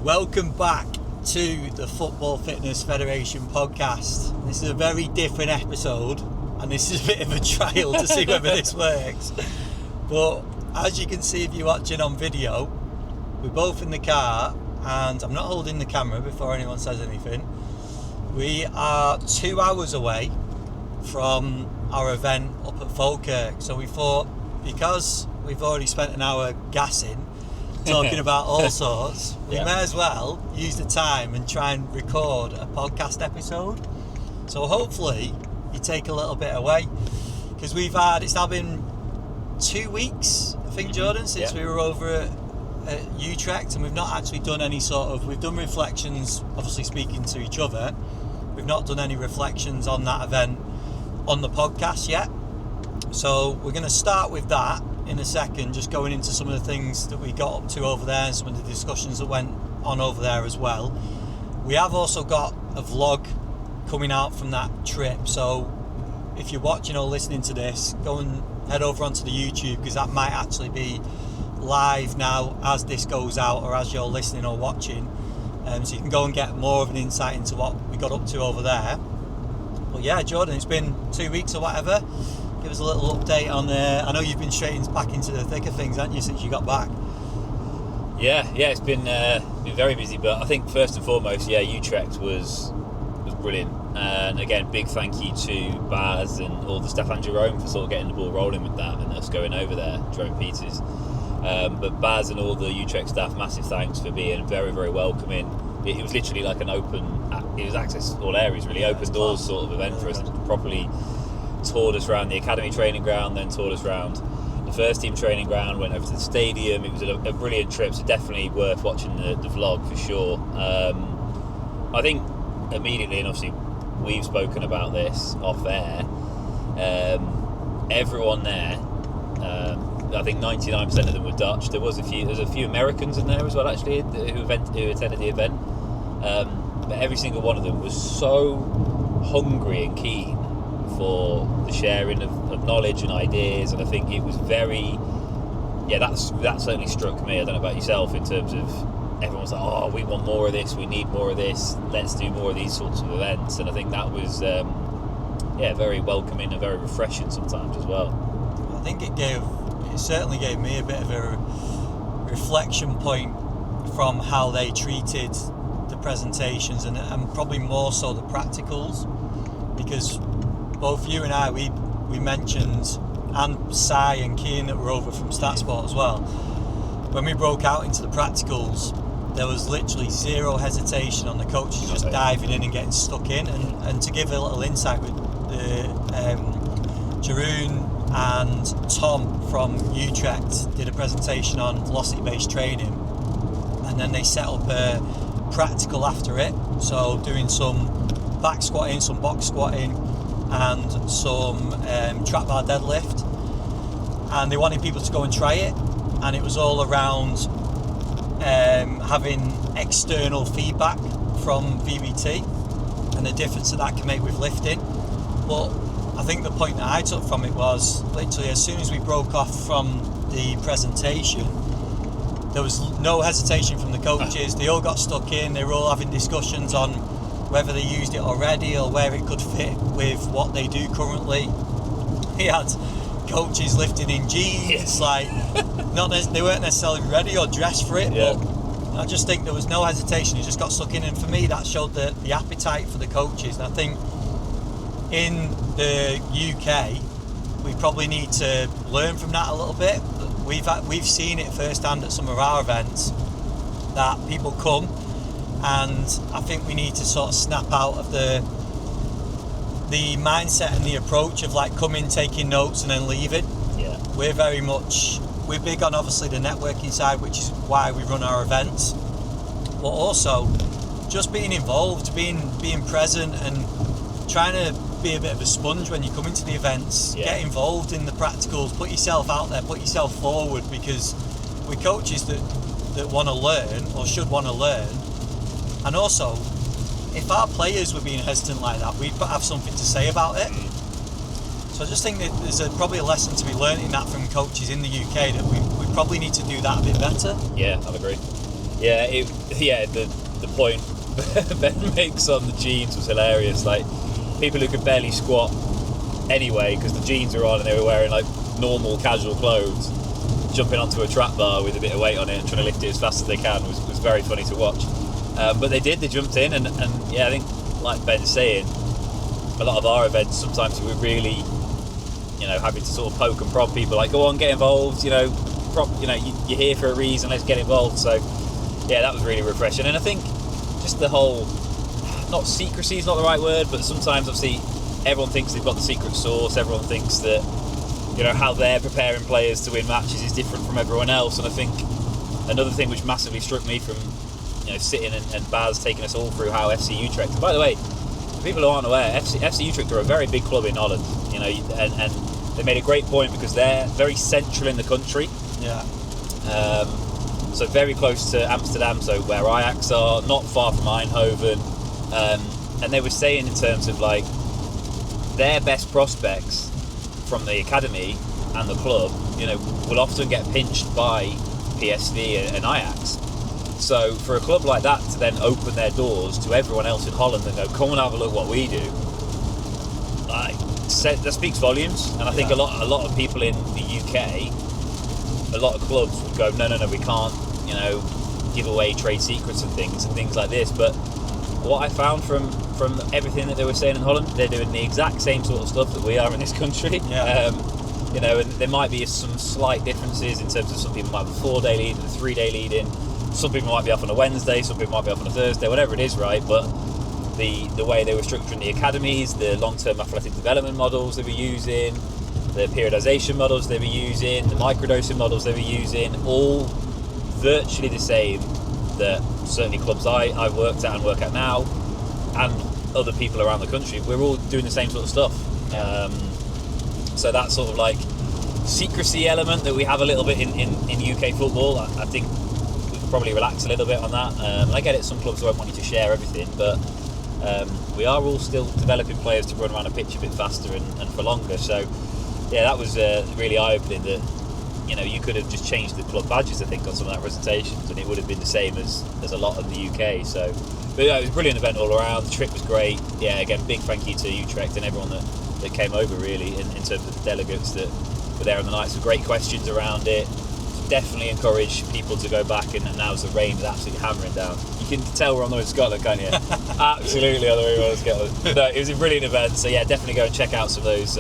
Welcome back to the Football Fitness Federation podcast. This is a very different episode and this is a bit of a trial to see whether this works. But as you can see if you're watching on video, we're both in the car and I'm not holding the camera before anyone says anything. We are 2 hours away from our event up at Falkirk. So we thought, because we've already spent an hour gassing, talking about all sorts, we may as well use the time and try and record a podcast episode. So hopefully you take a little bit away, because it's now been 2 weeks, I think, Jordan, since we were over at Utrecht, and we've not actually done any we've done reflections, obviously speaking to each other. We've not done any reflections on that event on the podcast yet. So we're going to start with that in a second, just going into some of the things that we got up to over there and some of the discussions that went on over there as well. We have also got a vlog coming out from that trip, so if you're watching or listening to this, go and head over onto the YouTube, because that might actually be live now as this goes out, or as you're listening or watching, so you can go and get more of an insight into what we got up to over there. But yeah, Jordan, it's been 2 weeks or whatever. Give us a little update on I know you've been back into the thick of things, haven't you, since you got back? Yeah, it's been very busy, but I think first and foremost, Utrecht was brilliant. And again, big thank you to Baz and all the staff and Jerome for sort of getting the ball rolling with that and us going over there, Jerome Peters. But Baz and all the Utrecht staff, massive thanks for being very, very welcoming. It was literally like it was access to all areas, really, open doors sort of event for us. Properly toured us around the academy training ground, then toured us around the first team training ground, went over to the stadium. It was a brilliant trip, so definitely worth watching the vlog for sure. I think immediately, and obviously we've spoken about this off air, everyone there, I think 99% of them were Dutch. There's a few Americans in there as well, actually, who attended the event, but every single one of them was so hungry and keen for the sharing of knowledge and ideas, and I think it was that certainly struck me. I don't know about yourself, in terms of everyone was like, oh, we want more of this, we need more of this, let's do more of these sorts of events, and I think that was very welcoming and very refreshing sometimes as well. I think it certainly gave me a bit of a reflection point from how they treated the presentations and probably more so the practicals, because both you and I, we mentioned, and Sai and Keane that were over from StatSport as well, when we broke out into the practicals, there was literally zero hesitation on the coaches just diving in and getting stuck in. And to give a little insight, with Jeroen and Tom from Utrecht did a presentation on velocity-based training, and then they set up a practical after it, so doing some back squatting, some box squatting, and some trap bar deadlift, and they wanted people to go and try it, and it was all around having external feedback from VBT and the difference that can make with lifting. But I think the point that I took from it was, literally as soon as we broke off from the presentation, there was no hesitation from the coaches. They all got stuck in, they were all having discussions on whether they used it already or where it could fit with what they do currently. He had coaches lifting in jeans, they weren't necessarily ready or dressed for it, but I just think there was no hesitation. He just got stuck in, and for me that showed the appetite for the coaches. And I think in the UK we probably need to learn from that a little bit. We've seen it firsthand at some of our events that people come, and I think we need to sort of snap out of the mindset and the approach of coming, taking notes and then leaving. We're big on obviously the networking side, which is why we run our events, but also just being involved, being present, and trying to be a bit of a sponge when you come into the events. Get involved in the practicals, put yourself out there, put yourself forward, because we're coaches that want to learn or should want to learn. And also, if our players were being hesitant like that, we'd have something to say about it. So I just think that there's probably a lesson to be learned in that from coaches in the UK, that we probably need to do that a bit better. Yeah, I'd agree. The point Ben makes on the jeans was hilarious. Like, people who could barely squat anyway because the jeans were on and they were wearing like normal casual clothes, jumping onto a trap bar with a bit of weight on it and trying to lift it as fast as they can was very funny to watch. But they jumped in, and yeah, I think, like Ben's saying, a lot of our events sometimes we're really, having to sort of poke and prod people, like, go on, get involved, you're here for a reason, let's get involved. So yeah, that was really refreshing. And I think just the whole, not secrecy is not the right word, but sometimes obviously everyone thinks they've got the secret sauce, everyone thinks that how they're preparing players to win matches is different from everyone else. And I think another thing which massively struck me from sitting and Baz taking us all through how FC Utrecht, and by the way, for people who aren't aware, FC Utrecht are a very big club in Holland, and they made a great point because they're very central in the country. Yeah. So very close to Amsterdam, so where Ajax are, not far from Eindhoven, and they were saying in terms of like their best prospects from the academy and the club, will often get pinched by PSV and Ajax. So for a club like that to then open their doors to everyone else in Holland and go, come and have a look what we do, that speaks volumes. And I think a lot of people in the UK, a lot of clubs would go, no, we can't, give away trade secrets and things like this. But what I found from everything that they were saying in Holland, they're doing the exact same sort of stuff that we are in this country. Yeah. And there might be some slight differences in terms of some people might have a 4-day lead and a 3-day lead in. Some people might be off on a Wednesday, some people might be off on a Thursday, whatever it is, right? But the way they were structuring the academies, the long-term athletic development models they were using, the periodization models they were using, the microdosing models they were using, all virtually the same that certainly clubs I've worked at and work at now, and other people around the country, we're all doing the same sort of stuff. So that sort of like secrecy element that we have a little bit in UK football, I think we could probably relax a little bit on that. And I get it, some clubs won't want you to share everything, but we are all still developing players to run around a pitch a bit faster and for longer. So yeah, that was really eye-opening that you could have just changed the club badges, I think, on some of that presentations, and it would have been the same as a lot of the UK. So, but yeah, it was a brilliant event all around. The trip was great. Yeah, again, big thank you to Utrecht and everyone that came over, really, in terms of the delegates that were there on the night. Some great questions around it. Definitely encourage people to go back, and now's the rain is absolutely hammering down. You can tell we're on the way to Scotland, can't you? Absolutely on the way to Scotland. No, it was a brilliant event, so yeah, definitely go and check out some of those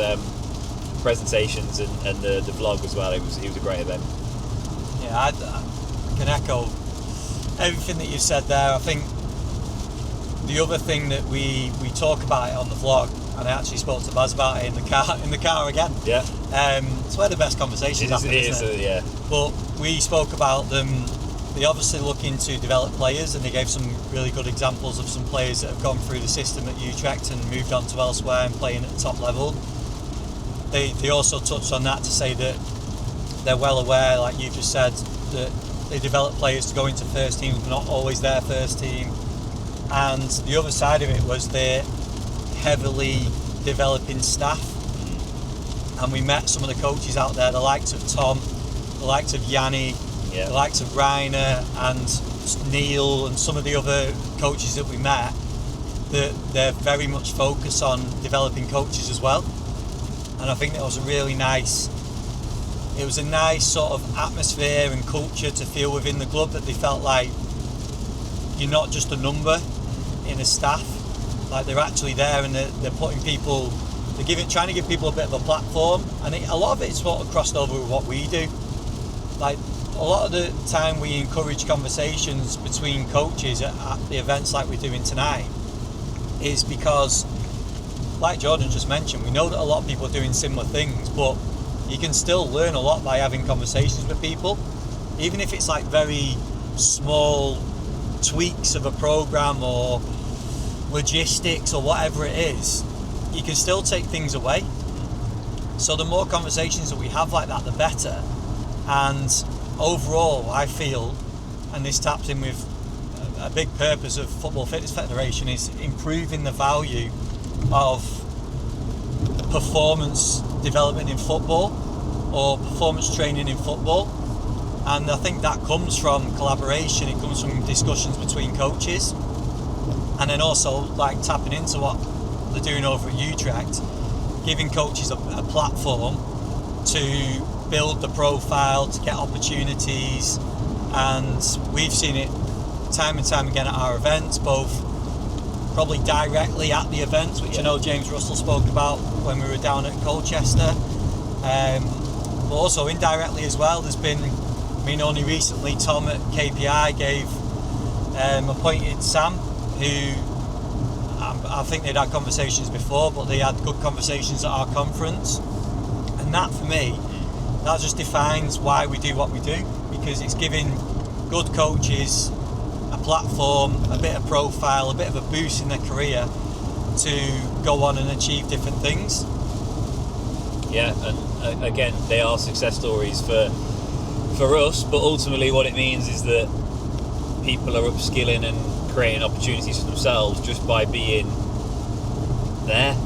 presentations and the vlog as well. It was a great event. Yeah, I can echo everything that you said there. I think the other thing that we talk about it on the vlog, and I actually spoke to Baz about it in the car again. Yeah. It's where the best conversations happen, isn't it? Yeah. But we spoke about them. They obviously looking to develop players, and they gave some really good examples of some players that have gone through the system at Utrecht and moved on to elsewhere and playing at the top level. They also touched on that to say that they're well aware, like you just said, that they develop players to go into first teams, but not always their first team. And the other side of it was they're heavily developing staff. And we met some of the coaches out there, the likes of Tom, the likes of Yanni, the likes of Rainer and Neil, and some of the other coaches that we met, that they're very much focused on developing coaches as well. And I think that was a nice sort of atmosphere and culture to feel within the club, that they felt like you're not just a number in a staff, like they're actually there, and they're putting people, trying to give people a bit of a platform. And a lot of it's sort of crossed over with what we do. Like a lot of the time we encourage conversations between coaches at the events like we're doing tonight, is because, like Jordan just mentioned, we know that a lot of people are doing similar things, but you can still learn a lot by having conversations with people, even if it's like very small tweaks of a program or logistics or whatever it is. You can still take things away. So the more conversations that we have like that, the better. And overall, I feel, and this taps in with a big purpose of Football Fitness Federation, is improving the value of performance development in football, or performance training in football. And I think that comes from collaboration, it comes from discussions between coaches, and then also like tapping into what they're doing over at Utrecht, giving coaches a platform to build the profile, to get opportunities. And we've seen it time and time again at our events, both probably directly at the events, which I know James Russell spoke about when we were down at Colchester, but also indirectly as well. There's been, I mean, only recently Tom at KPI appointed Sam, who I think they'd had conversations before, but they had good conversations at our conference. And that for me, that just defines why we do what we do, because it's giving good coaches a platform, a bit of profile, a bit of a boost in their career to go on and achieve different things. Yeah, and again, they are success stories for us, but ultimately what it means is that people are upskilling and creating opportunities for themselves just by being there,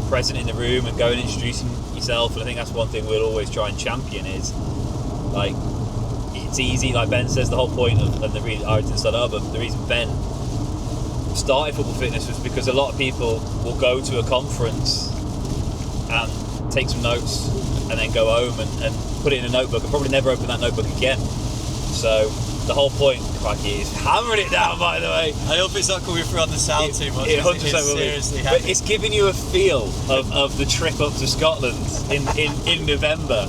present in the room and going and introducing yourself. And I think that's one thing we'll always try and champion is, like, it's easy, like Ben says, the whole point of the reason I didn't start up, but the reason Ben started Football Fitness was because a lot of people will go to a conference and take some notes and then go home and put it in a notebook and probably never open that notebook again. So the whole point, crikey, is hammering it down, by the way. I hope it's not coming through on the sound too much. It 100% it's will seriously be. heavy. But it's giving you a feel of the trip up to Scotland in November.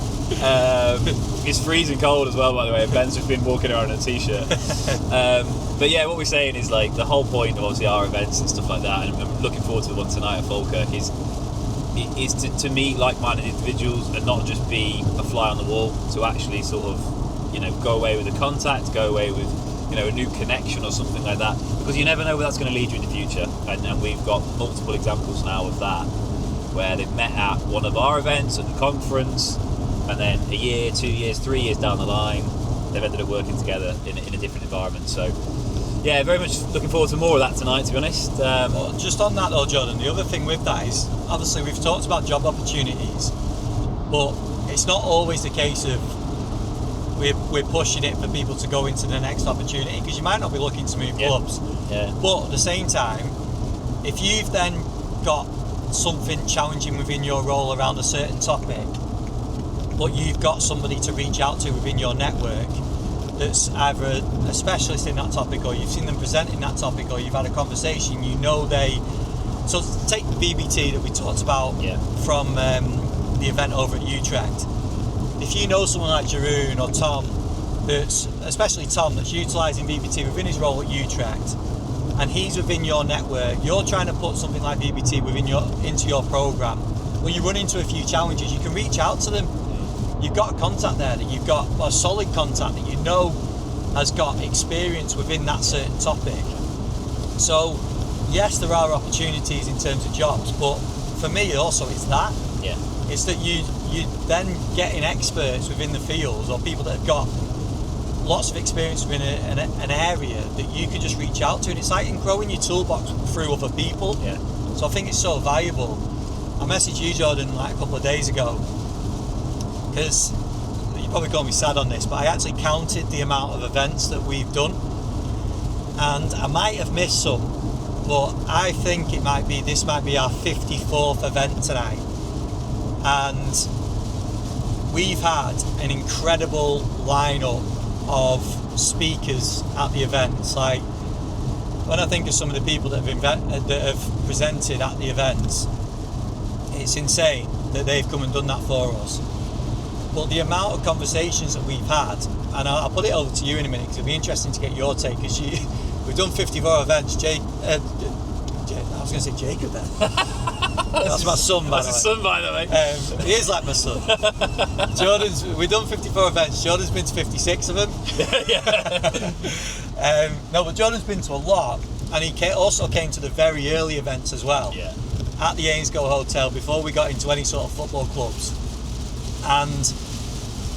It's freezing cold as well, by the way. Ben's just been walking around in a t-shirt. But yeah, what we're saying is, like, the whole point of obviously our events and stuff like that, and I'm looking forward to the one tonight at Falkirk, is to meet like-minded individuals and not just be a fly on the wall, to actually sort of, go away with a contact, go away with, a new connection or something like that, because you never know where that's going to lead you in the future. And we've got multiple examples now of that, where they've met at one of our events at the conference, and then a year, 2 years, 3 years down the line, they've ended up working together in a different environment. So yeah, very much looking forward to more of that tonight, to be honest. Well, just on that though, Jordan, the other thing with that is, obviously we've talked about job opportunities, but it's not always the case of we're pushing it for people to go into the next opportunity, because you might not be looking to move clubs. Yeah. But at the same time, if you've then got something challenging within your role around a certain topic, but you've got somebody to reach out to within your network that's either a specialist in that topic, or you've seen them presenting that topic, or you've had a conversation, so take the BBT that we talked about from the event over at Utrecht. If you know someone like Jeroen or Tom, especially Tom, that's utilising BBT within his role at Utrecht, and he's within your network, you're trying to put something like BBT into your programme, well, you run into a few challenges, you can reach out to them. You've got a contact there, that you've got a solid contact that you know has got experience within that certain topic. So yes, there are opportunities in terms of jobs, but for me also it's that. Yeah. It's that you then getting experts within the field, or people that have got lots of experience within an area that you can just reach out to, and it's like in growing your toolbox through other people. Yeah. So I think it's so valuable. I messaged you, Jordan, like a couple of days ago, because you're probably going to be sad on this, but I actually counted the amount of events that we've done, and I might have missed some, but I think this might be our 54th event tonight, and we've had an incredible lineup of speakers at the events. Like, when I think of some of the people that have presented at the events, it's insane that they've come and done that for us. But the amount of conversations that we've had, and I'll put it over to you in a minute, because it'll be interesting to get your take, because we've done 54 events. I was going to say Jacob then. That's my son, by the way. That's his son, by the way. He is like my son. We've done 54 events. Jordan's been to 56 of them. No, but Jordan's been to a lot, and he also came to the very early events as well. Yeah. At the Ainscow Hotel, before we got into any sort of football clubs. And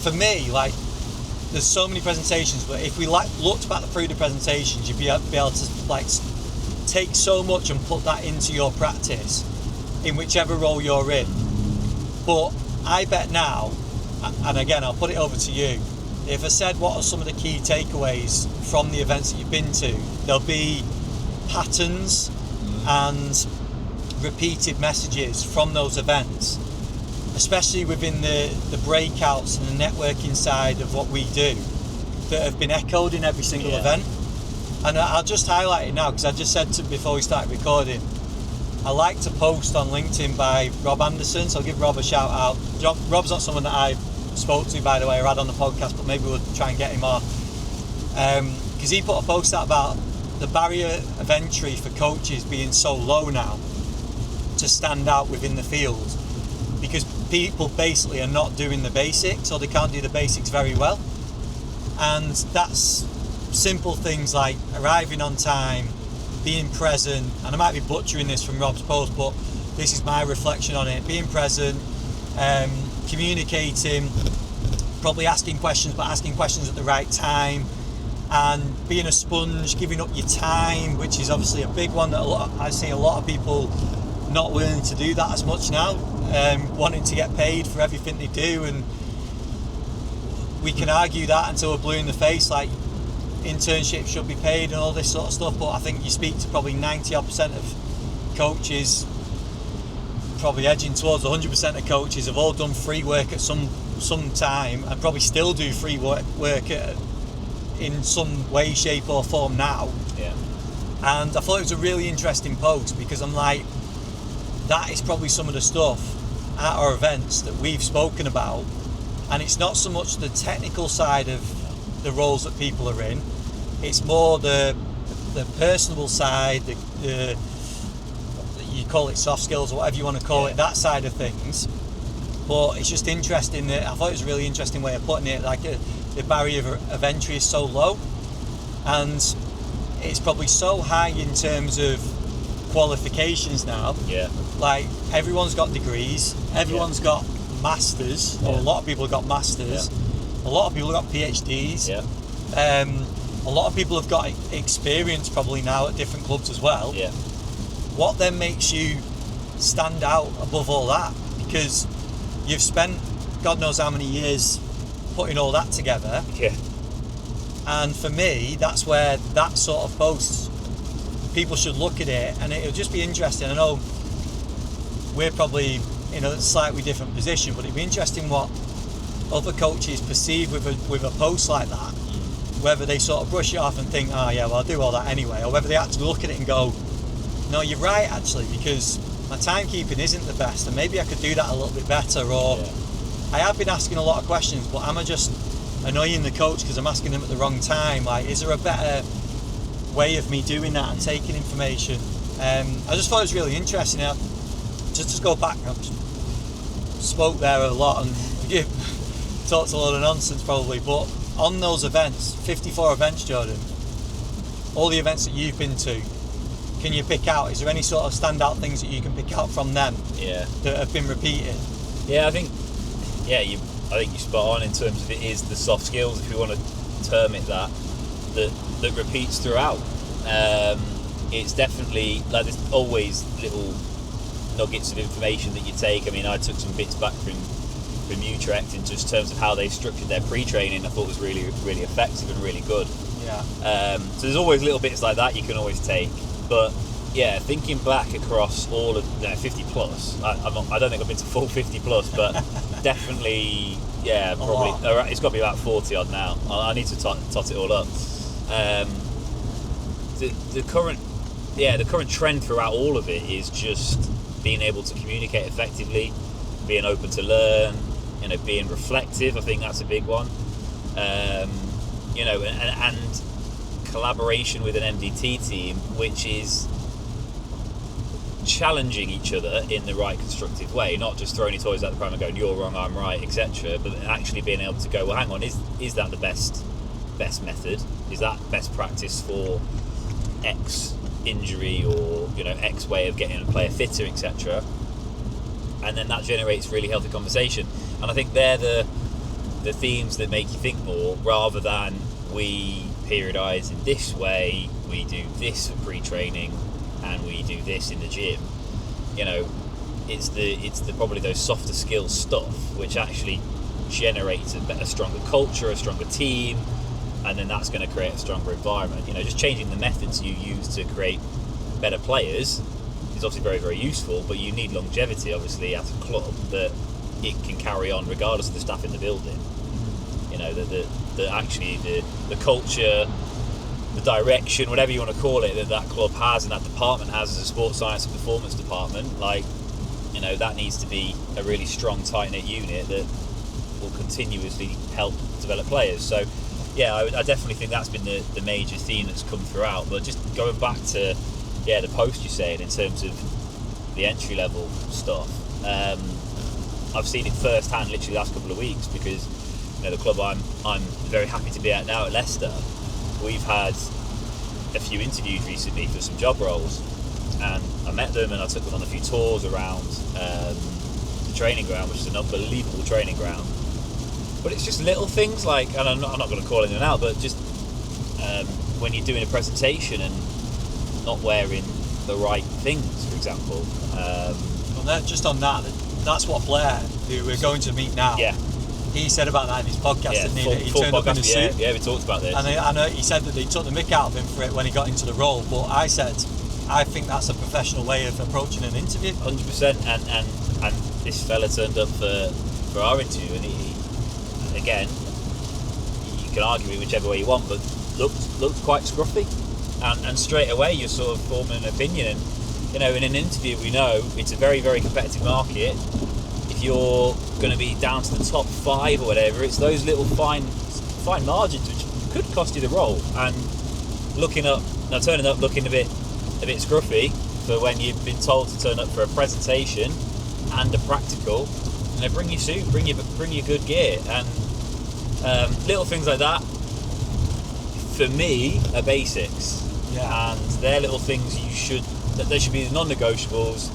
for me, like, there's so many presentations, but if we looked back through the presentations, you'd be able to like take so much and put that into your practice in whichever role you're in. But I bet now, and again I'll put it over to you, if I said what are some of the key takeaways from the events that you've been to, there'll be patterns and repeated messages from those events, especially within the breakouts and the networking side of what we do, that have been echoed in every single event. And I'll just highlight it now, because I just said before we started recording, I like to post on LinkedIn by Rob Anderson, so I'll give Rob a shout out. Rob's not someone that I spoke to, by the way, or had on the podcast, but maybe we'll try and get him on, because he put a post out about the barrier of entry for coaches being so low now to stand out within the field, because people basically are not doing the basics, or they can't do the basics very well. And that's simple things like arriving on time, being present, and I might be butchering this from Rob's post, but this is my reflection on it: being present, communicating, probably asking questions, but asking questions at the right time, and being a sponge, giving up your time, which is obviously a big one that I see a lot of people not willing to do that as much now, wanting to get paid for everything they do. And we can argue that until we're blue in the face, like internships should be paid and all this sort of stuff, but I think you speak to probably 90% of coaches, probably edging towards 100% of coaches, have all done free work at some time, and probably still do free work in some way, shape or form now. Yeah. And I thought it was a really interesting post, because I'm like, that is probably some of the stuff at our events that we've spoken about, and it's not so much the technical side of the roles that people are in, it's more the personable side, the you call it soft skills or whatever you want to call it, that side of things. But it's just interesting that I thought it was a really interesting way of putting it, like the barrier of entry is so low, and it's probably so high in terms of qualifications now. Like everyone's got degrees, everyone's got masters, or a lot of people have got masters, a lot of people have got PhDs, a lot of people have got experience probably now at different clubs as well. What then makes you stand out above all that? Because you've spent God knows how many years putting all that together. And for me, that's where that sort of posts, people should look at it, and it'll just be interesting. I know we're probably in a slightly different position, but it'd be interesting what other coaches perceive with a post like that, whether they sort of brush it off and think, oh yeah, well, I'll do all that anyway, or whether they actually look at it and go, no, you're right actually, because my timekeeping isn't the best, and maybe I could do that a little bit better. Or I have been asking a lot of questions, but am I just annoying the coach because I'm asking them at the wrong time? Like, is there a better way of me doing that and taking information? I just thought it was really interesting. Just to go back, I spoke there a lot and talked a lot of nonsense probably, but on those events, 54 events, Jordan, all the events that you've been to, can you pick out, is there any sort of standout things that you can pick out from them that have been repeated? I think you're spot on in terms of it is the soft skills, if you want to term it that repeats throughout. It's definitely like there's always little nuggets of information that you take. I mean, I took some bits back from Utrecht in just terms of how they structured their pre-training. I thought was really, really effective and really good. So there's always little bits like that you can always take. But thinking back across all of 50 plus, I don't think I've been to full 50 plus, but definitely probably it's got to be about 40 odd now. I need to tot it all up. The current trend throughout all of it is just being able to communicate effectively, being open to learn, being reflective. I think that's a big one. And collaboration with an MDT team, which is challenging each other in the right constructive way, not just throwing your toys out the pram and going, you're wrong, I'm right, etc., but actually being able to go, well, hang on, is that the best method? Is that best practice for X injury, or X way of getting a player fitter, etc.? And then that generates really healthy conversation. And I think they're the themes that make you think more, rather than we periodise in this way, we do this for pre-training, and we do this in the gym. It's the probably those softer skills stuff which actually generates a stronger culture, a stronger team, and then that's going to create a stronger environment. You know, just changing the methods you use to create better players is obviously very, very useful, but you need longevity, obviously, as a club, that it can carry on regardless of the staff in the building. You know, that actually the culture, the direction, whatever you want to call it, that club has and that department has as a sports science and performance department, like, you know, that needs to be a really strong, tight-knit unit that will continuously help develop players. So, yeah, I definitely think that's been the major theme that's come throughout. But just going back to, the post you're saying in terms of the entry-level stuff, I've seen it firsthand literally the last couple of weeks because, you know, the club I'm very happy to be at now at Leicester, we've had a few interviews recently for some job roles, and I met them and I took them on a few tours around the training ground, which is an unbelievable training ground. But it's just little things like, and I'm not going to call anyone out, but just when you're doing a presentation and not wearing the right things, for example. Well, just on that's what Blair, who we're going to meet now, he said about that in his podcast, didn't he? He turned up in a suit. Yeah, we talked about this. And I know he said that they took the mick out of him for it when he got into the role, but I said, I think that's a professional way of approaching an interview. 100%, and this fella turned up for our interview, and he, again, you can argue it whichever way you want, but looked quite scruffy, and straight away you're sort of forming an opinion. And, you know, in an interview, we know it's a very, very competitive market. If you're going to be down to the top 5 or whatever, it's those little fine margins which could cost you the role. And turning up looking a bit scruffy for when you've been told to turn up for a presentation and a practical, you know, bring your suit, bring your good gear, and little things like that for me are basics. And they're little things they should be the non-negotiables.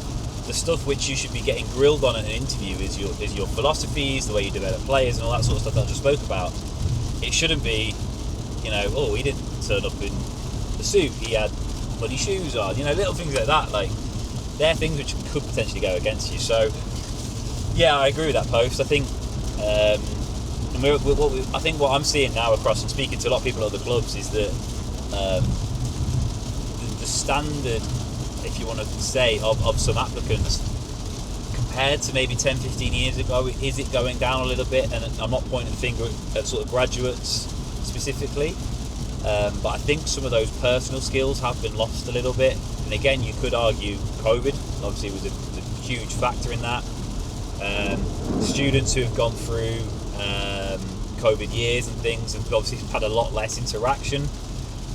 The stuff which you should be getting grilled on in an interview is your philosophies, the way you develop players, and all that sort of stuff that I just spoke about. It shouldn't be, you know, he didn't turn up in the suit, he had bloody shoes on, you know, little things like that. Like, they're things which could potentially go against you. So, yeah, I agree with that post. I think, I think what I'm seeing now across and speaking to a lot of people at other clubs is that the standard, if you want to say, of some applicants compared to maybe 10, 15 years ago, is it going down a little bit? And I'm not pointing the finger at sort of graduates specifically, but I think some of those personal skills have been lost a little bit. And again, you could argue COVID obviously was a huge factor in that. Students who have gone through COVID years and things have obviously had a lot less interaction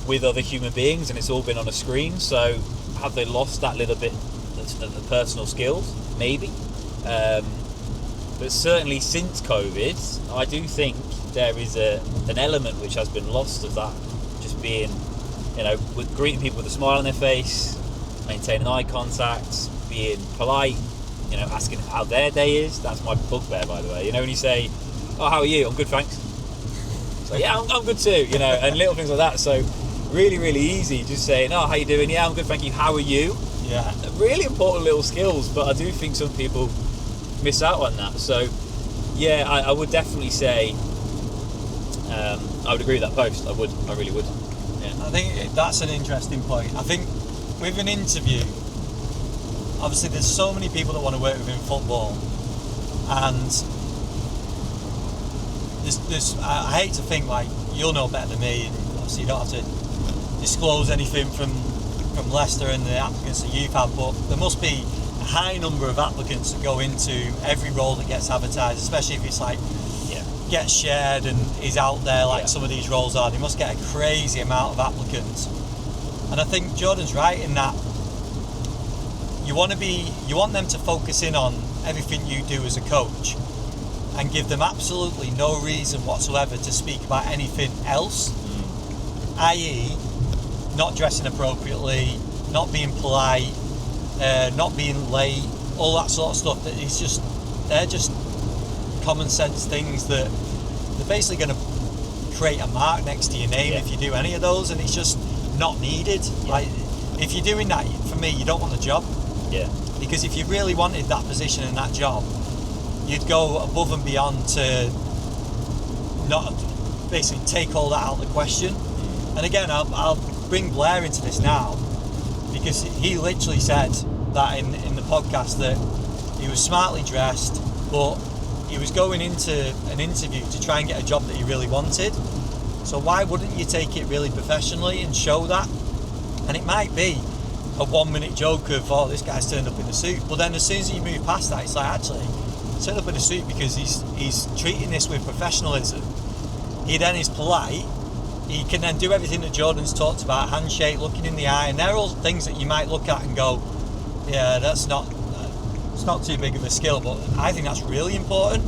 with other human beings, and it's all been on a screen. So have they lost that little bit of the personal skills? Maybe. But certainly since COVID, I do think there is an element which has been lost of that, just being, you know, with greeting people with a smile on their face, maintaining eye contact, being polite, you know, asking how their day is. That's my bugbear, by the way. You know, when you say, "Oh, how are you?" "I'm good, thanks." So yeah, I'm good too. You know, and little things like that. So really, really easy. Just saying, "Oh, how you doing?" "Yeah, I'm good, thank you." "How are you?" Yeah. Really important little skills, but I do think some people miss out on that. So yeah, I would definitely say I would agree with that post. I really would. Yeah. I think that's an interesting point. I think with an interview, obviously there's so many people that want to work within football, and I hate to think, like, you'll know better than me, and obviously you don't have to disclose anything from Leicester and the applicants that you've had, but there must be a high number of applicants that go into every role that gets advertised, especially if it's like gets shared and is out there like some of these roles are. They must get a crazy amount of applicants, and I think Jordan's right in that you want them to focus in on everything you do as a coach and give them absolutely no reason whatsoever to speak about anything else, i.e. not dressing appropriately, not being polite, not being late, all that sort of stuff. That it's just, they're just common sense things that they're basically going to create a mark next to your name if you do any of those, and it's just not needed. Like, if you're doing that, for me, you don't want the job. Because if you really wanted that position and that job, you'd go above and beyond to not basically take all that out of the question. And again, I'll bring Blair into this now, because he literally said that in the podcast that he was smartly dressed, but he was going into an interview to try and get a job that he really wanted. So why wouldn't you take it really professionally and show that? And it might be a 1 minute joke of, oh, this guy's turned up in a suit, but then as soon as you move past that, it's like, actually, he's turned up in a suit because he's treating this with professionalism. He then is polite. He can then do everything that Jordan's talked about, handshake, looking in the eye, and they're all things that you might look at and go, yeah, it's not too big of a skill, but I think that's really important.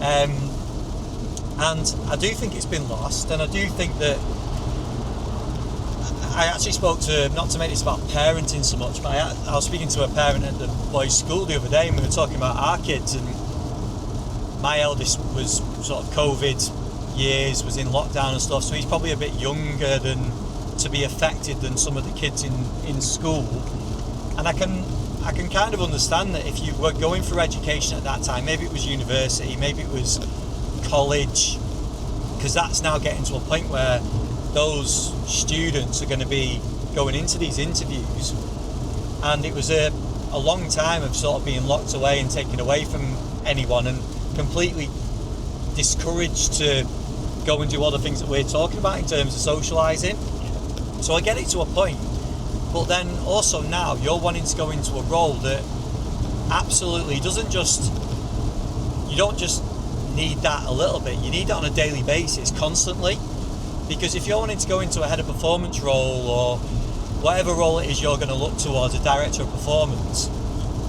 And I do think it's been lost, and I do think that I actually spoke to, not to make this about parenting so much, but I was speaking to a parent at the boys' school the other day, and we were talking about our kids, and my eldest was sort of COVID years, was in lockdown and stuff, so he's probably a bit younger to be affected than some of the kids in school. And I can kind of understand that if you were going through education at that time, maybe it was university, maybe it was college, because that's now getting to a point where those students are going to be going into these interviews, and it was a long time of sort of being locked away and taken away from anyone and completely discouraged to go and do all the things that we're talking about in terms of socialising. So I get it to a point, but then also now you're wanting to go into a role that absolutely doesn't just, you don't just need that a little bit, you need it on a daily basis, constantly. Because if you're wanting to go into a head of performance role or whatever role it is you're going to look towards, a director of performance,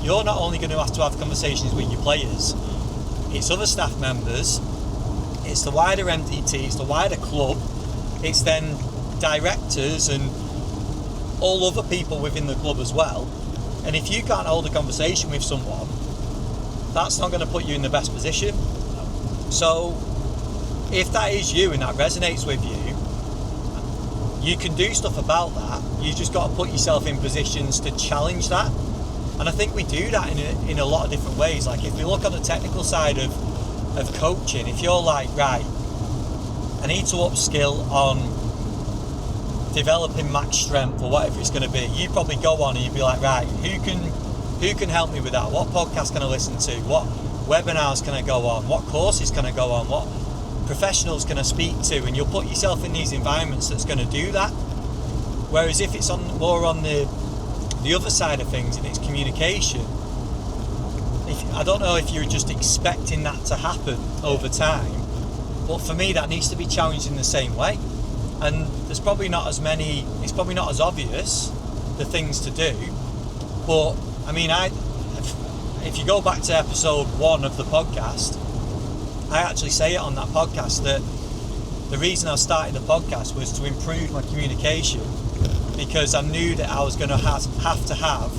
you're not only going to have conversations with your players, it's other staff members, it's the wider MDT, it's the wider club, it's then directors and all other people within the club as well. And if you can't hold a conversation with someone, that's not going to put you in the best position. So if that is you and that resonates with you, you can do stuff about that. You just got to put yourself in positions to challenge that. And I think we do that in a lot of different ways. Like if we look on the technical side of coaching, if you're like, right, I need to upskill on developing max strength or whatever it's going to be, you probably go on and you'd be like, right, who can help me with that? What podcast can I listen to? What webinars can I go on? What courses can I go on? What professionals can I speak to? And you'll put yourself in these environments that's going to do that. Whereas if it's more on the other side of things and it's communication, I don't know if you're just expecting that to happen over time, but for me that needs to be challenged in the same way. And there's probably not as many, it's probably not as obvious the things to do, but I mean, if you go back to episode 1 of the podcast, I actually say it on that podcast that the reason I started the podcast was to improve my communication, because I knew that I was going to have to have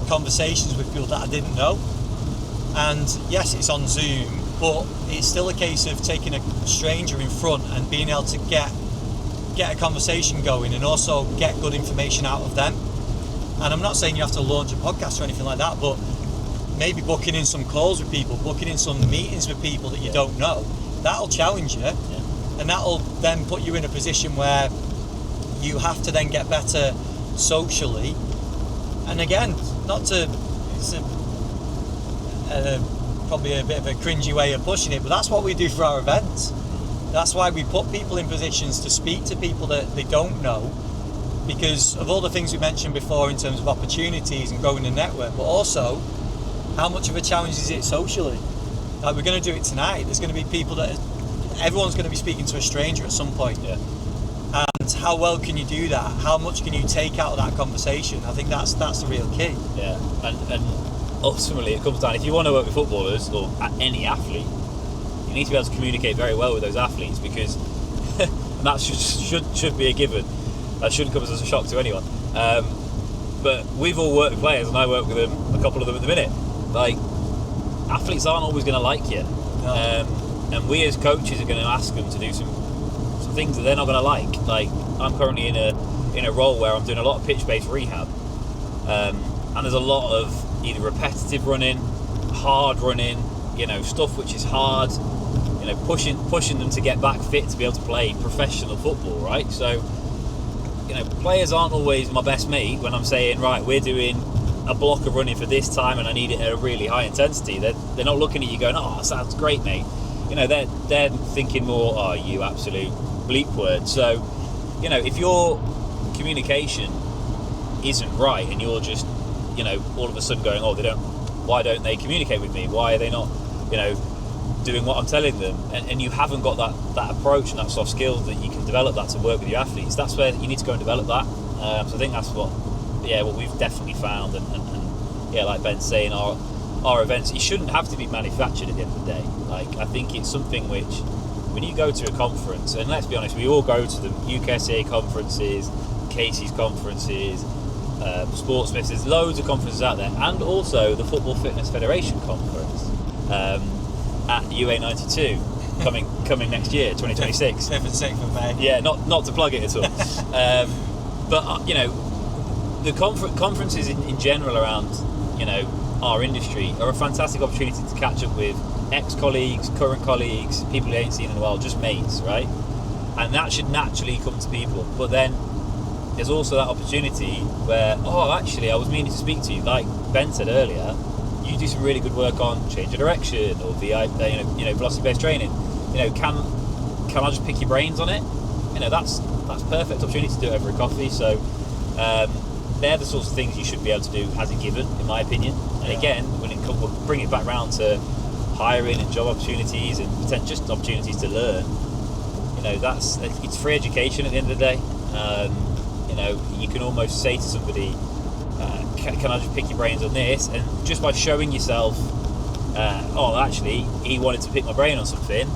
conversations with people that I didn't know. And yes, it's on Zoom, but it's still a case of taking a stranger in front and being able to get a conversation going and also get good information out of them. And I'm not saying you have to launch a podcast or anything like that, but maybe booking in some calls with people, booking in some meetings with people that you don't know, that'll challenge you, and that'll then put you in a position where you have to then get better socially. And again, it's probably a bit of a cringy way of pushing it, but that's what we do for our events. That's why we put people in positions to speak to people that they don't know, because of all the things we mentioned before in terms of opportunities and growing the network, but also how much of a challenge is it socially? Like, we're going to do it tonight. There's going to be people everyone's going to be speaking to a stranger at some point. Yeah. And how well can you do that? How much can you take out of that conversation? I think that's the real key. Yeah, and ultimately it comes down, if you want to work with footballers or any athlete, you need to be able to communicate very well with those athletes, because and that should be a given. That shouldn't come as a shock to anyone. But we've all worked with players, and I work with them, a couple of them at the minute. Like, athletes aren't always going to like you, and we as coaches are going to ask them to do some things that they're not going to like. Like, I'm currently in a role where I'm doing a lot of pitch-based rehab, and there's a lot of either repetitive running, hard running, stuff which is hard, pushing them to get back fit to be able to play professional football, right? So, players aren't always my best mate when I'm saying, right, we're doing a block of running for this time and I need it at a really high intensity. They're not looking at you going, oh, sounds great, mate. They're thinking more, oh, you absolute bleep word. So, if your communication isn't right and you're just, all of a sudden going, oh, why don't they communicate with me? Why are they not, doing what I'm telling them? And you haven't got that approach and that soft skill that you can develop that to work with your athletes. That's where you need to go and develop that. So I think that's what we've definitely found. And like Ben's saying, our events, it shouldn't have to be manufactured at the end of the day. Like, I think it's something which, when you go to a conference, and let's be honest, we all go to the UKSA conferences, Casey's conferences, Sportsmiths, there's loads of conferences out there, and also the Football Fitness Federation conference at UA92 coming next year, 2026. 5th and 6th of May. Yeah, not to plug it at all. But the conferences in general around our industry are a fantastic opportunity to catch up with ex-colleagues, current colleagues, people you ain't seen in a while, just mates, right? And that should naturally come to people. But then there's also that opportunity where, oh, actually, I was meaning to speak to you, like Ben said earlier. You do some really good work on change of direction or velocity-based training. Can I just pick your brains on it? That's perfect opportunity to do it over a coffee. So they're the sorts of things you should be able to do as a given, in my opinion. And again, we'll bring it back round to hiring and job opportunities and just opportunities to learn. It's free education at the end of the day. You can almost say to somebody, can I just pick your brains on this? And just by showing yourself, actually, he wanted to pick my brain on something,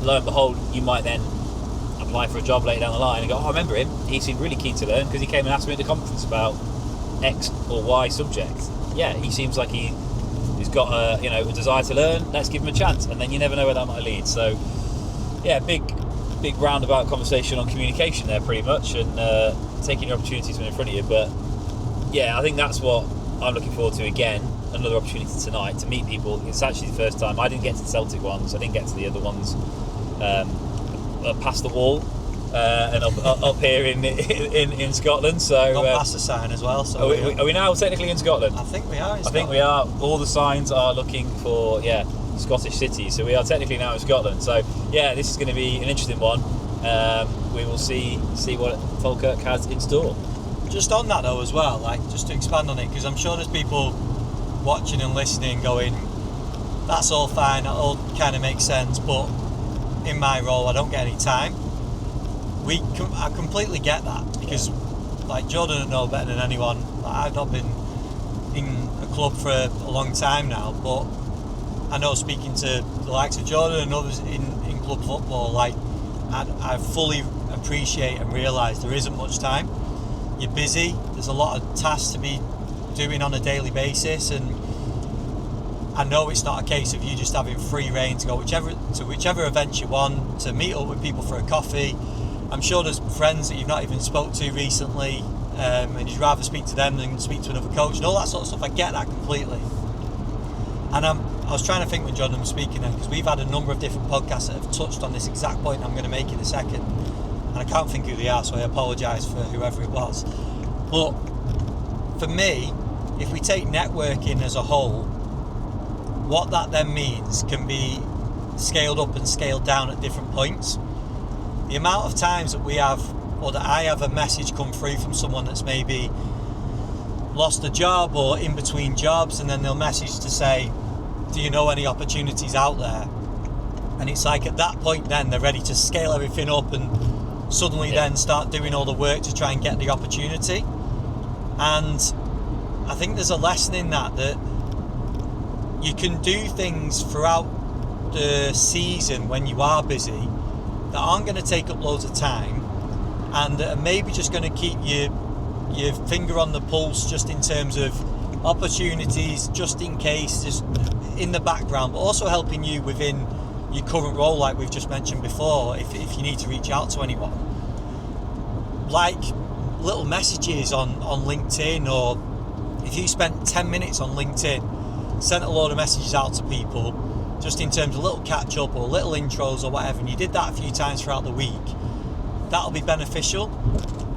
lo and behold, you might then apply for a job later down the line and go, oh, I remember him, he seemed really keen to learn because he came and asked me at the conference about X or Y subject. Yeah, he seems like he's got a desire to learn, let's give him a chance. And then you never know where that might lead. So yeah, big roundabout conversation on communication there pretty much, and taking your opportunities when in front of you. But yeah, I think that's what I'm looking forward to. Again, another opportunity tonight to meet people. It's actually the first time. I didn't get to the Celtic ones, I didn't get to the other ones past the wall and up here in Scotland. So got past the sign as well. So are we now technically in Scotland? I think we are in Scotland. I think we are. All the signs are looking for Scottish cities, so we are technically now in Scotland. So yeah, this is going to be an interesting one. We will see what Falkirk has in store. Just on that though as well, like just to expand on it, because I'm sure there's people watching and listening going, that's all fine, that all kind of makes sense, but in my role I don't get any time. I completely get that, because like Jordan would know better than anyone, I've not been in a club for a long time now, but I know, speaking to the likes of Jordan and others in club football, like I fully appreciate and realise there isn't much time. You're busy, there's a lot of tasks to be doing on a daily basis, and I know it's not a case of you just having free rein to go whichever events you want, to meet up with people for a coffee. I'm sure there's friends that you've not even spoke to recently, and you'd rather speak to them than speak to another coach and all that sort of stuff. I get that completely. And I was trying to think when Jordan was speaking then, because we've had a number of different podcasts that have touched on this exact point I'm going to make in a second, and I can't think who they are, so I apologise for whoever it was. But for me, if we take networking as a whole, what that then means can be scaled up and scaled down at different points. The amount of times that we have, or that I have a message come through from someone that's maybe lost a job or in between jobs, and then they'll message to say, do you know any opportunities out there? And it's like at that point then they're ready to scale everything up and suddenly then start doing all the work to try and get the opportunity. And I think there's a lesson in that you can do things throughout the season when you are busy that aren't going to take up loads of time, and that are maybe just going to keep your finger on the pulse, just in terms of opportunities, just in case, just in the background, but also helping you within your current role, like we've just mentioned before, if you need to reach out to anyone. Like little messages on LinkedIn, or if you spent 10 minutes on LinkedIn, sent a load of messages out to people, just in terms of little catch up or little intros or whatever, and you did that a few times throughout the week, that'll be beneficial.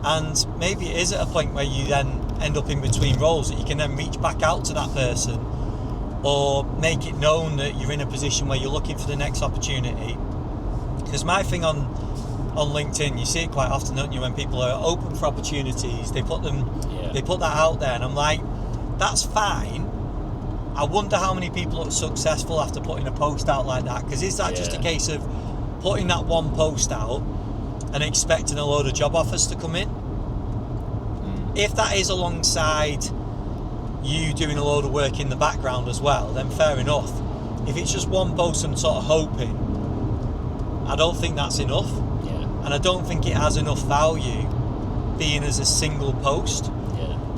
And maybe it is at a point where you then end up in between roles that you can then reach back out to that person or make it known that you're in a position where you're looking for the next opportunity. Because my thing on LinkedIn, you see it quite often, don't you, when people are open for opportunities, they put that out there, and I'm like, that's fine. I wonder how many people are successful after putting a post out like that, because is that just a case of putting that one post out and expecting a load of job offers to come in? If that is alongside you doing a load of work in the background as well, then fair enough. If it's just one post and sort of hoping, I don't think that's enough. And I don't think it has enough value being as a single post.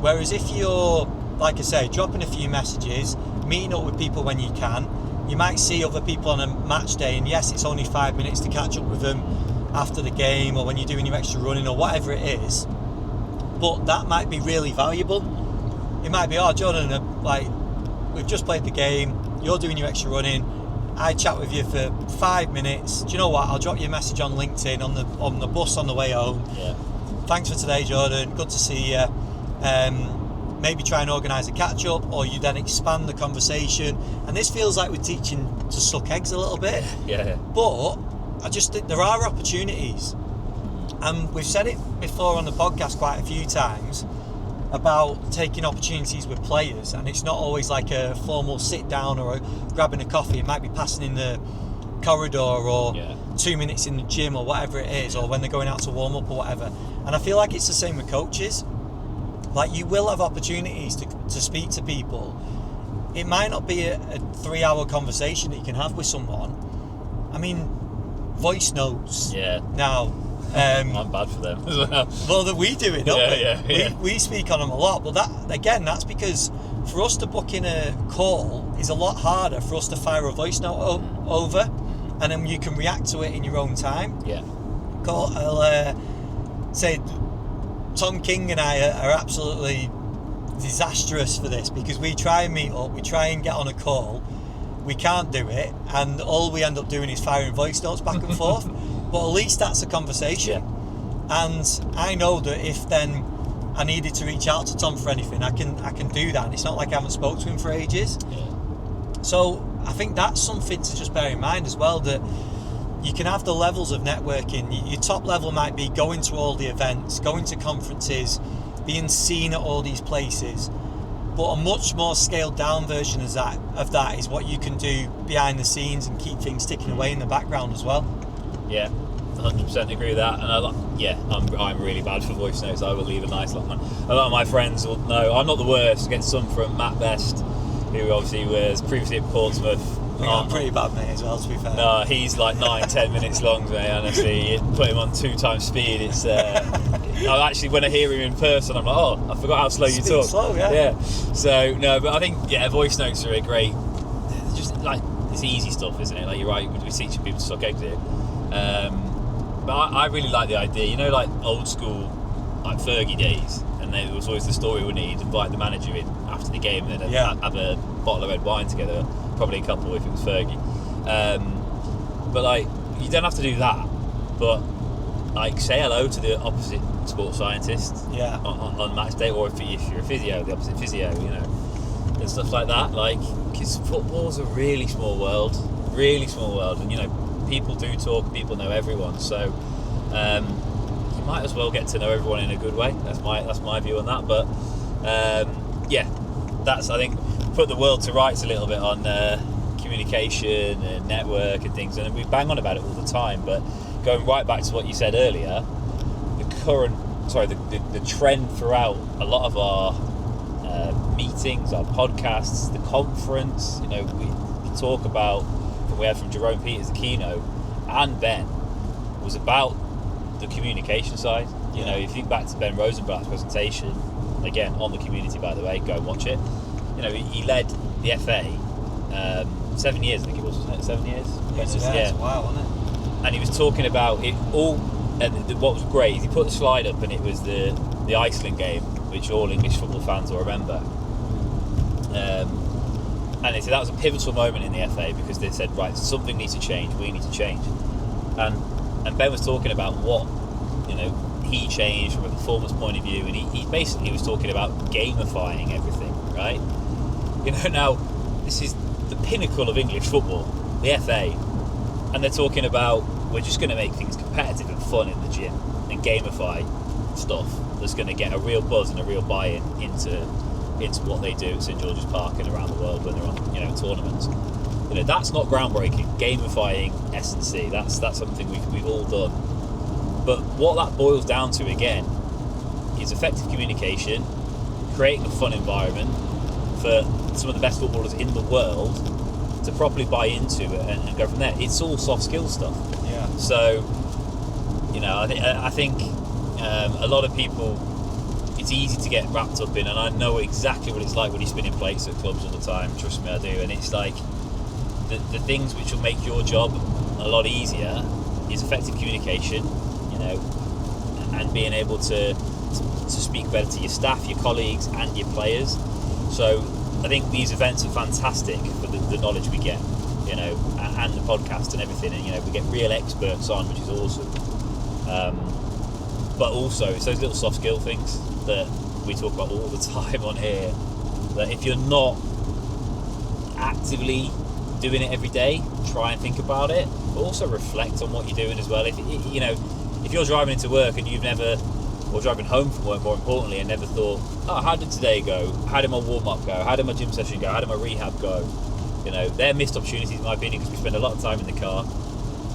Whereas if you're, like I say, dropping a few messages, meeting up with people when you can, you might see other people on a match day, and yes, it's only 5 minutes to catch up with them after the game or when you're doing your extra running or whatever it is, but that might be really valuable. It might be, oh, Jordan, like, we've just played the game, you're doing your extra running, I chat with you for 5 minutes. Do you know what? I'll drop you a message on LinkedIn on the bus on the way home. Thanks for today, Jordan. Good to see you. Maybe try and organise a catch up, or you then expand the conversation. And this feels like we're teaching to suck eggs a little bit. But I just think there are opportunities, and we've said it before on the podcast quite a few times about taking opportunities with players, and it's not always like a formal sit down or grabbing a coffee. It might be passing in the corridor or 2 minutes in the gym or whatever it is, or when they're going out to warm up or whatever. And I feel like it's the same with coaches. Like, you will have opportunities to speak to people. It might not be a 3-hour conversation that you can have with someone. I mean, voice notes now. I'm bad for them as well. Well, we do it, don't we? We speak on them a lot, but that's because for us to book in a call is a lot harder for us to fire a voice note over, and then you can react to it in your own time. I'll say Tom King and I are absolutely disastrous for this, because we try and meet up, we try and get on a call, we can't do it, and all we end up doing is firing voice notes back and forth. But at least that's a conversation. And I know that if then I needed to reach out to Tom for anything, I can do that. And it's not like I haven't spoke to him for ages. So I think that's something to just bear in mind as well, that you can have the levels of networking. Your top level might be going to all the events, going to conferences, being seen at all these places. But a much more scaled down version of that is what you can do behind the scenes and keep things ticking away in the background as well. 100% agree with that. And I'm really bad for voice notes. I will leave a nice lot. A lot of my friends will know I'm not the worst. Get some from Matt Best, who obviously was previously at Portsmouth. I'm pretty bad, mate, as well, to be fair. No, he's like 9-10 minutes long, mate, honestly. Put him on 2 times speed. It's I actually, when I hear him in person, I'm like, oh, I forgot how slow you talk. Slow, So no, but I think voice notes are a great, just like, it's easy stuff, isn't it? Like, you're right, we're teaching people to suck eggs here. But I really like the idea, you know, like old school, like Fergie days, and there was always the story, wouldn't he? He'd invite the manager in after the game, and then have a bottle of red wine together, probably a couple if it was Fergie. But like, you don't have to do that, but like, say hello to the opposite sports scientist on match day, or if you're a physio, the opposite physio, you know, and stuff like that. Like, because football's a really small world, and you know, people do talk, people know everyone, so you might as well get to know everyone in a good way. That's my view on that. But that's, I think, put the world to rights a little bit on communication and network and things, and we bang on about it all the time. But going right back to what you said earlier, the trend throughout a lot of our meetings, our podcasts, the conference, you know, we talk about, we had from Jerome Peters, the keynote, and Ben, was about the communication side. You know, if you think back to Ben Rosenblatt's presentation, again, on the community, by the way, go and watch it. You know, he led the FA 7 years, I think it was, wasn't it? 7 years? It's a while, wasn't it? And he was talking about it all, and what was great is he put the slide up, and it was the Iceland game, which all English football fans will remember. And they said that was a pivotal moment in the FA because they said, right, something needs to change, we need to change. And Ben was talking about what, he changed from a performance point of view, and he basically was talking about gamifying everything, right? Now, this is the pinnacle of English football, the FA, and they're talking about, we're just going to make things competitive and fun in the gym and gamify stuff that's going to get a real buzz and a real buy-in into what they do at St George's Park and around the world when they're on tournaments. That's not groundbreaking. Gamifying S&C, that's something we've all done. But what that boils down to again is effective communication, creating a fun environment for some of the best footballers in the world to properly buy into it and go from there. It's all soft skills stuff. Yeah. So, I think a lot of people, it's easy to get wrapped up in, and I know exactly what it's like when you're spinning plates at clubs all the time. Trust me, I do. And it's like the things which will make your job a lot easier is effective communication, and being able to speak better to your staff, your colleagues, and your players. So I think these events are fantastic for the knowledge we get, and the podcast and everything. And we get real experts on, which is awesome. But also, it's those little soft skill things that we talk about all the time on here, that if you're not actively doing it every day, try and think about it, but also reflect on what you're doing as well. If you're driving into work and you've never, or driving home from work more importantly, and never thought, how did today go? How did my warm-up go? How did my gym session go? How did my rehab go? They're missed opportunities in my opinion, because we spend a lot of time in the car.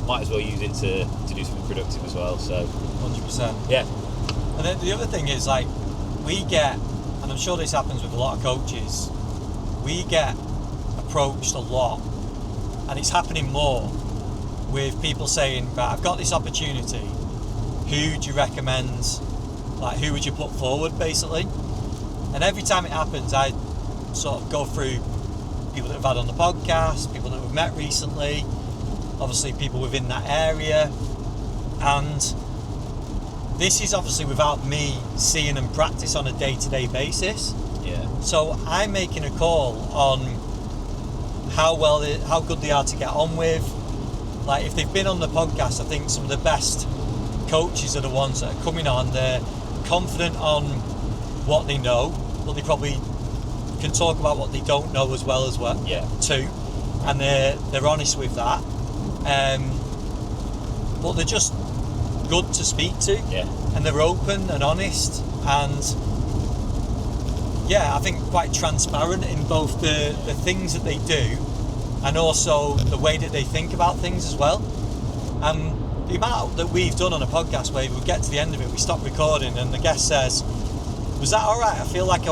Might as well use it to do something productive as well. So 100%. Yeah. And then the other thing is, we get, and I'm sure this happens with a lot of coaches, we get approached a lot, and it's happening more with people saying, right, I've got this opportunity, who do you recommend, who would you put forward, basically? And every time it happens, I sort of go through people that have had on the podcast, people that we've met recently, obviously people within that area, and this is obviously without me seeing them practice on a day-to-day basis. Yeah. So I'm making a call on how good they are to get on with. If they've been on the podcast, I think some of the best coaches are the ones that are coming on. They're confident on what they know, but they probably can talk about what they don't know as well too, and they're honest with that. But they're just good to speak to, and they're open and honest, and I think quite transparent in both the things that they do and also the way that they think about things as well. The amount that we've done on a podcast where we get to the end of it, we stop recording, and the guest says, "Was that all right? I feel like I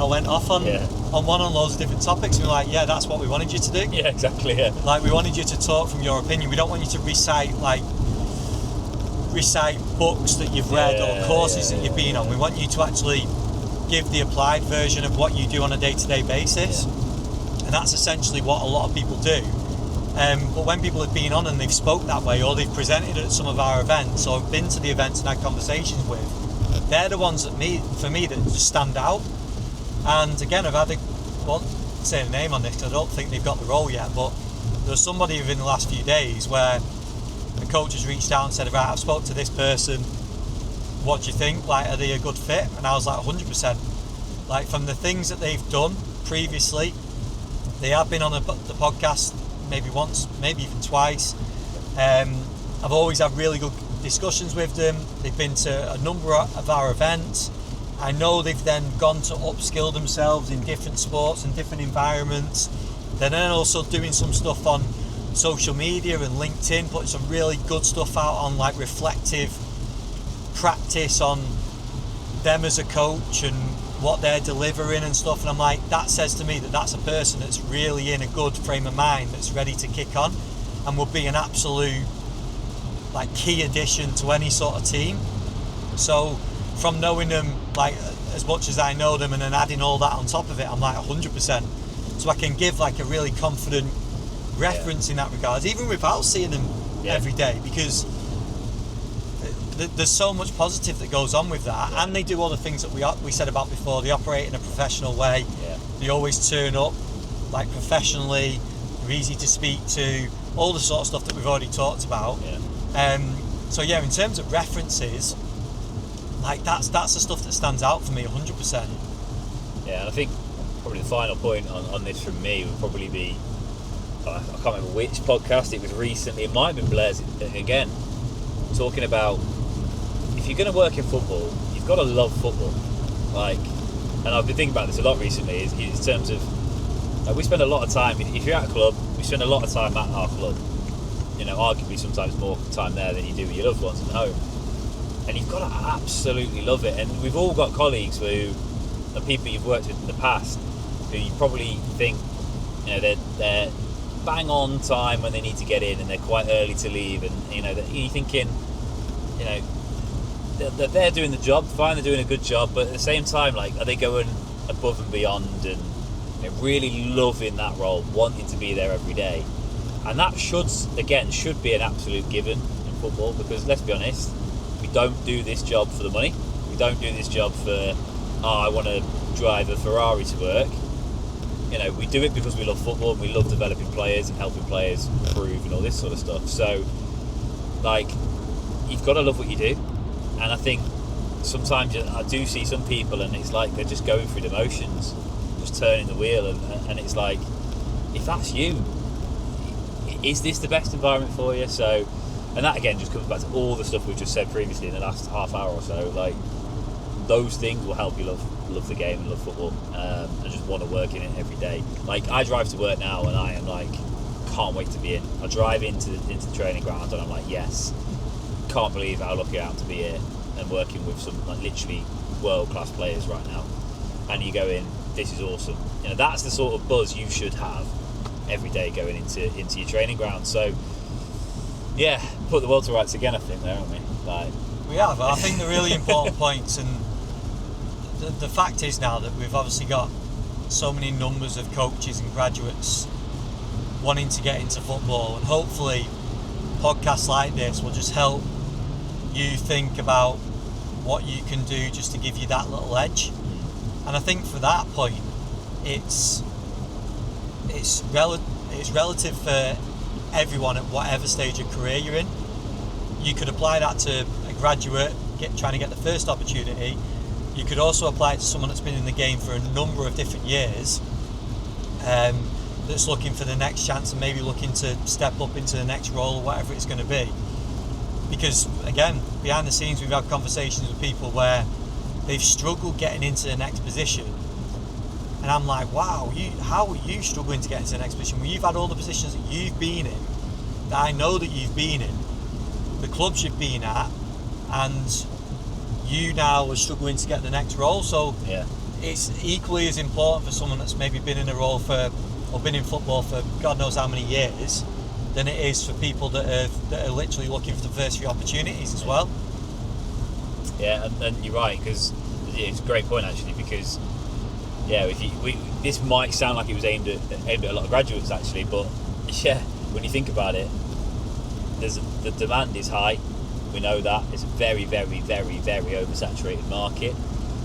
went off on loads of different topics." And we're like, "Yeah, that's what we wanted you to do." Yeah, exactly. Yeah. We wanted you to talk from your opinion. We don't want you to recite books that you've read or courses that you've been on. We want you to actually give the applied version of what you do on a day-to-day basis. And that's essentially what a lot of people do. But when people have been on and they've spoke that way, or they've presented at some of our events, or been to the events and had conversations with, they're the ones that just stand out. And again, I've had won't say a name on this because I don't think they've got the role yet, but there was somebody within the last few days where the coach has reached out and said, right, I've spoke to this person, what do you think? Are they a good fit? And I was like, 100%. From the things that they've done previously, they have been on the podcast maybe once, maybe even twice. I've always had really good discussions with them. They've been to a number of our events. I know they've then gone to upskill themselves in different sports and different environments. They're then also doing some stuff on social media and LinkedIn, putting some really good stuff out on reflective practice on them as a coach and what they're delivering and stuff. And I'm like, that says to me that that's a person that's really in a good frame of mind, that's ready to kick on and would be an absolute key addition to any sort of team. So from knowing them as much as I know them and then adding all that on top of it, I'm 100%. So I can give a really confident reference in that regard, even without seeing them every day, because there's so much positive that goes on with that. And they do all the things that we said about before. They operate in a professional way. They always turn up. like professionally, you're easy to speak to, all the sort of stuff that we've already talked about. So yeah, in terms of references, like that's the stuff that stands out for me 100%. Yeah, and I think probably the final point on this from me would probably be, I can't remember which podcast it was recently, it might have been Blair's again, talking about if you're going to work in football, you've got to love football. Like, and I've been thinking about this a lot recently, is in terms of, like, we spend a lot of time, if you're at a club, we spend a lot of time at our club. You know, arguably sometimes more time there than you do with your loved ones at home. And you've got to absolutely love it. And we've all got colleagues who are people you've worked with in the past who you probably think, you know, they're bang on time when they need to get in and they're quite early to leave, and you know, you're thinking, you know, they're doing the job, fine, they're doing a good job, but at the same time, like, are they going above and beyond and, you know, really loving that role, wanting to be there every day? And that should be an absolute given in football, because let's be honest, we don't do this job for the money. We don't do this job for, I want to drive a Ferrari to work. You know, we do it because we love football and we love developing players and helping players improve and all this sort of stuff. So, like, you've got to love what you do. And I think sometimes I do see some people and it's like they're just going through the motions, just turning the wheel, and it's like, if that's you, is this the best environment for you? So, and that again just comes back to all the stuff we've just said previously in the last half hour or so. Like, those things will help you love the game and love football, and just want to work in it every day. Like, I drive to work now and I am like, can't wait to be in. I drive into the training ground and I'm like, yes, can't believe how lucky I am to be here and working with some, like, literally world-class players right now. And you go in, this is awesome. You know, that's the sort of buzz you should have every day going into your training ground. So yeah, put the world to rights again, I think, there, haven't we? Like, we have. I think the really important points, and the fact is now that we've obviously got so many numbers of coaches and graduates wanting to get into football, and hopefully podcasts like this will just help you think about what you can do just to give you that little edge. And I think for that point, it's relative for everyone at whatever stage of career you're in. You could apply that to a graduate trying to get the first opportunity. You could also apply it to someone that's been in the game for a number of different years, that's looking for the next chance and maybe looking to step up into the next role or whatever it's going to be. Because again, behind the scenes, we've had conversations with people where they've struggled getting into the next position, and I'm like, wow, how are you struggling to get into the next position? Well, you've had all the positions that you've been in, that I know that you've been in, the clubs you've been at, and you now are struggling to get the next role. So yeah, it's equally as important for someone that's maybe been in a role or been in football for God knows how many years than it is for people that are literally looking for the first few opportunities as well. Yeah, and you're right, because it's a great point actually, because yeah, this might sound like it was aimed at a lot of graduates actually, but yeah, when you think about it, the demand is high. We know that it's a very, very, very, very oversaturated market.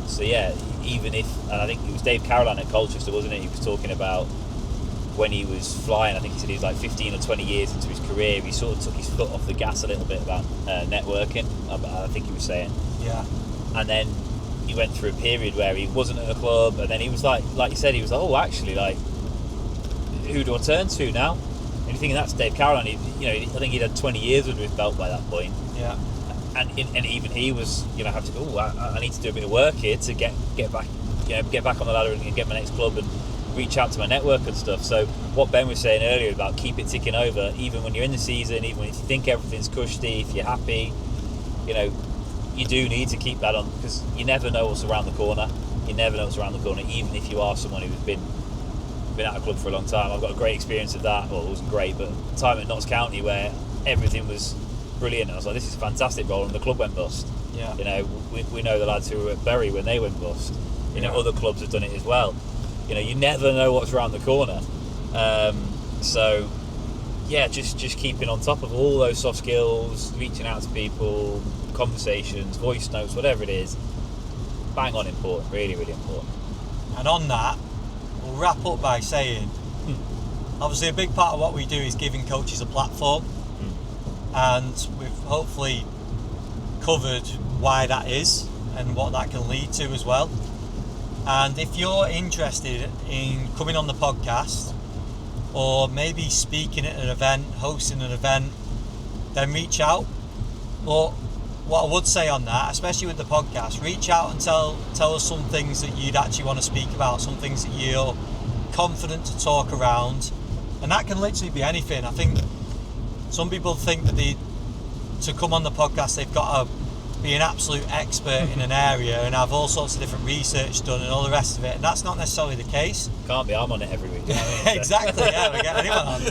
So yeah, even if, and I think it was Dave Caroline at Colchester, wasn't it? He was talking about when he was flying. I think he said he was like 15 or 20 years into his career. He sort of took his foot off the gas a little bit about networking. I think he was saying. Yeah. And then he went through a period where he wasn't at a club, and then he was like you said, he was like, oh, actually, like, who do I turn to now? And you're thinking, that's Dave Caroline. I think he'd had 20 years under his belt by that point. Yeah. And even he was, having to, I need to do a bit of work here to get back, get back on the ladder and get my next club and reach out to my network and stuff. So what Ben was saying earlier about keep it ticking over, even when you're in the season, even if you think everything's cushy, if you're happy, you do need to keep that on, because you never know what's around the corner. You never know what's around the corner, even if you are someone who's been at a club for a long time. I've got a great experience of that. Well, it wasn't great, but time at Notts County where everything was brilliant. I was like, this is a fantastic role, and the club went bust. Yeah. We know the lads who were at Bury when they went bust. Other clubs have done it as well. You never know what's around the corner. So yeah, just keeping on top of all those soft skills, reaching out to people, conversations, voice notes, whatever it is, bang on important, really, really important. And on that, we'll wrap up by saying, Obviously, a big part of what we do is giving coaches a platform, and we've hopefully covered why that is and what that can lead to as well. And if you're interested in coming on the podcast, or maybe speaking at an event, hosting an event, then reach out. But what I would say on that, especially with the podcast, reach out and tell us some things that you'd actually want to speak about, some things that you're confident to talk around, and that can literally be anything. I think some people think that to come on the podcast they've got to be an absolute expert in an area and have all sorts of different research done and all the rest of it, and that's not necessarily the case. Can't be, I'm on it every week. Exactly, yeah, we get anyone on.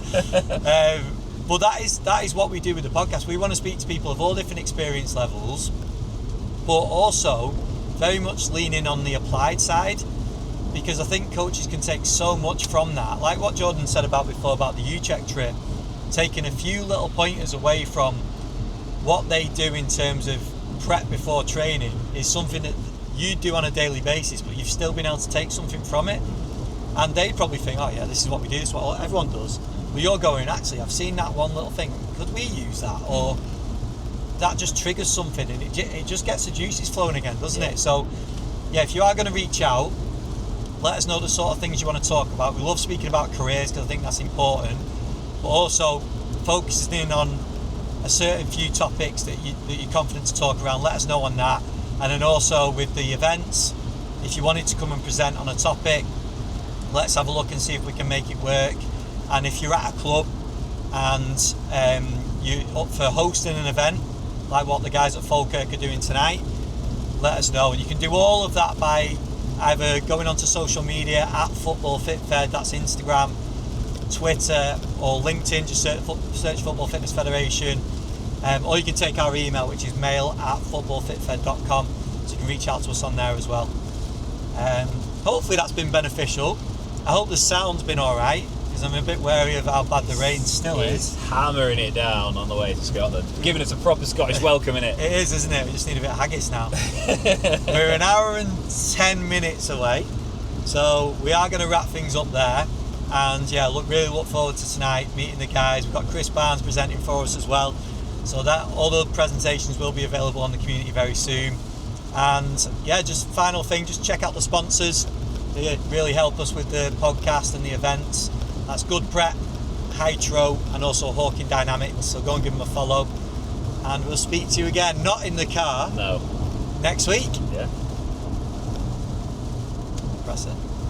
But that is what we do with the podcast. We want to speak to people of all different experience levels, but also very much lean in on the applied side, because I think coaches can take so much from that. Like what Jordan said about before about the Utrecht trip, taking a few little pointers away from what they do in terms of prep before training is something that you do on a daily basis, but you've still been able to take something from it. And they probably think, oh yeah, this is what we do, this is what everyone does. But you're going, actually, I've seen that one little thing, could we use that? Or that just triggers something, and it just gets the juices flowing again, doesn't it? So yeah, if you are going to reach out, let us know the sort of things you want to talk about. We love speaking about careers because I think that's important, but also focusing in on a certain few topics that you're confident to talk around. Let us know on that. And then also with the events, if you wanted to come and present on a topic, let's have a look and see if we can make it work. And if you're at a club and you're up for hosting an event like what the guys at Falkirk are doing tonight, let us know. And you can do all of that by either going onto social media at Football Fit Fed, that's Instagram, Twitter or LinkedIn, just search Football Fitness Federation, or you can take our email, which is mail@footballfitfed.com, so you can reach out to us on there as well. Hopefully that's been beneficial. I hope the sound's been alright, because I'm a bit wary of how bad the rain still is. Hammering it down on the way to Scotland, giving us a proper Scottish welcome, innit? It is, isn't it? We just need a bit of haggis now. We're an hour and 10 minutes away, so we are going to wrap things up there. And yeah, really look forward to tonight, meeting the guys. We've got Chris Barnes presenting for us as well, so that all the presentations will be available on the community very soon. And yeah, just final thing, just check out the sponsors. They really help us with the podcast and the events. That's Good Prep, Hydro, and also Hawking Dynamics, so go and give them a follow. And we'll speak to you again, not in the car, no, next week. Yeah. Press it.